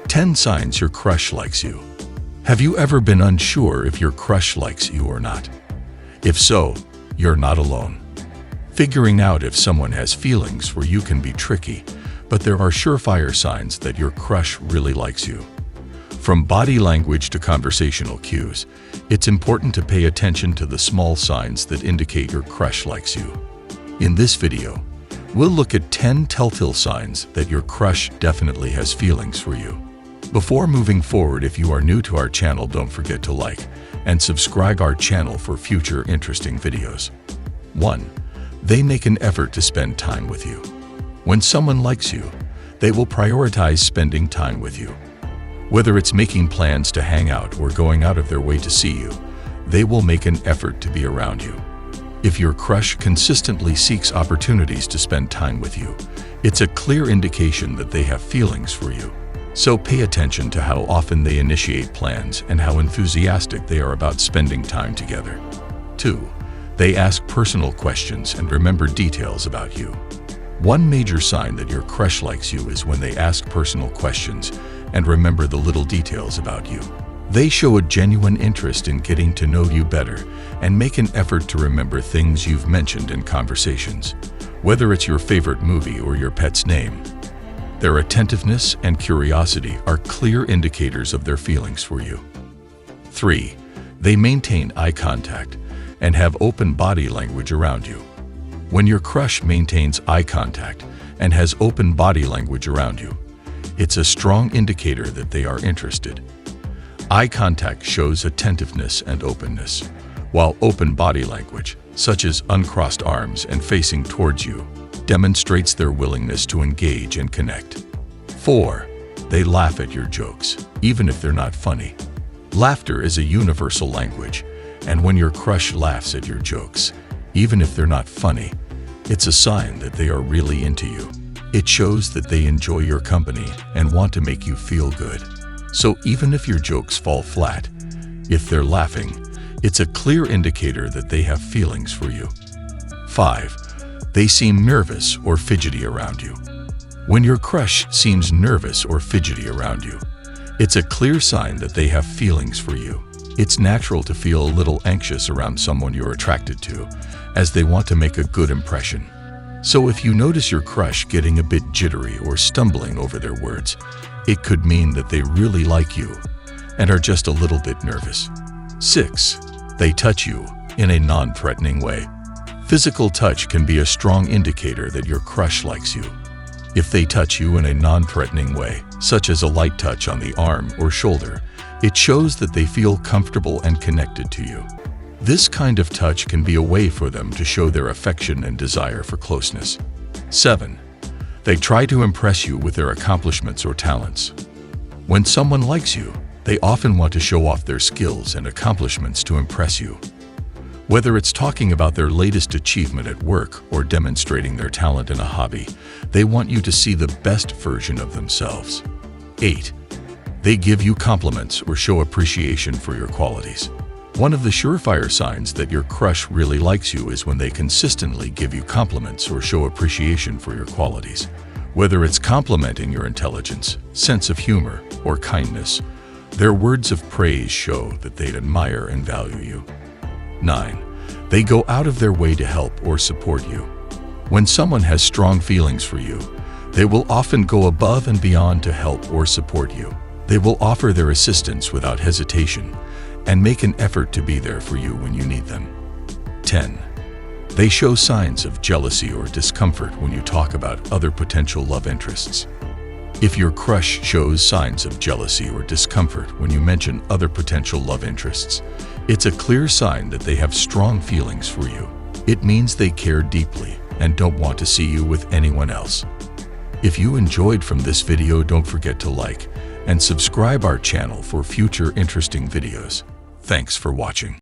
10 signs your crush likes you. Have you ever been unsure if your crush likes you or not? If so, you're not alone. Figuring out if someone has feelings for you can be tricky, but there are surefire signs that your crush really likes you. From body language to conversational cues, it's important to pay attention to the small signs that indicate your crush likes you. In this video, we'll look at 10 telltale signs that your crush definitely has feelings for you. Before moving forward, if you are new to our channel, don't forget to like and subscribe our channel for future interesting videos. 1. They make an effort to spend time with you. When someone likes you, they will prioritize spending time with you. Whether it's making plans to hang out or going out of their way to see you, they will make an effort to be around you. If your crush consistently seeks opportunities to spend time with you, it's a clear indication that they have feelings for you. So pay attention to how often they initiate plans and how enthusiastic they are about spending time together. 2. They ask personal questions and remember details about you. One major sign that your crush likes you is when they ask personal questions and remember the little details about you. They show a genuine interest in getting to know you better and make an effort to remember things you've mentioned in conversations, whether it's your favorite movie or your pet's name. Their attentiveness and curiosity are clear indicators of their feelings for you. 3. They maintain eye contact and have open body language around you. When your crush maintains eye contact and has open body language around you, it's a strong indicator that they are interested. Eye contact shows attentiveness and openness, while open body language, such as uncrossed arms and facing towards you, demonstrates their willingness to engage and connect. 4. They laugh at your jokes, even if they're not funny. Laughter is a universal language, and when your crush laughs at your jokes, even if they're not funny, it's a sign that they are really into you. It shows that they enjoy your company and want to make you feel good. So even if your jokes fall flat, if they're laughing, it's a clear indicator that they have feelings for you. 5. They seem nervous or fidgety around you. When your crush seems nervous or fidgety around you, it's a clear sign that they have feelings for you. It's natural to feel a little anxious around someone you're attracted to, as they want to make a good impression. So if you notice your crush getting a bit jittery or stumbling over their words, it could mean that they really like you and are just a little bit nervous. 6. They touch you in a non-threatening way. Physical touch can be a strong indicator that your crush likes you. If they touch you in a non-threatening way, such as a light touch on the arm or shoulder, it shows that they feel comfortable and connected to you. This kind of touch can be a way for them to show their affection and desire for closeness. 7. They try to impress you with their accomplishments or talents. When someone likes you, they often want to show off their skills and accomplishments to impress you. Whether it's talking about their latest achievement at work or demonstrating their talent in a hobby, they want you to see the best version of themselves. 8. They give you compliments or show appreciation for your qualities. One of the surefire signs that your crush really likes you is when they consistently give you compliments or show appreciation for your qualities. Whether it's complimenting your intelligence, sense of humor, or kindness, their words of praise show that they admire and value you. 9. They go out of their way to help or support you. When someone has strong feelings for you, they will often go above and beyond to help or support you. They will offer their assistance without hesitation and make an effort to be there for you when you need them. 10. They show signs of jealousy or discomfort when you talk about other potential love interests. If your crush shows signs of jealousy or discomfort when you mention other potential love interests, it's a clear sign that they have strong feelings for you. It means they care deeply and don't want to see you with anyone else. If you enjoyed from this video, don't forget to like and subscribe our channel for future interesting videos. Thanks for watching.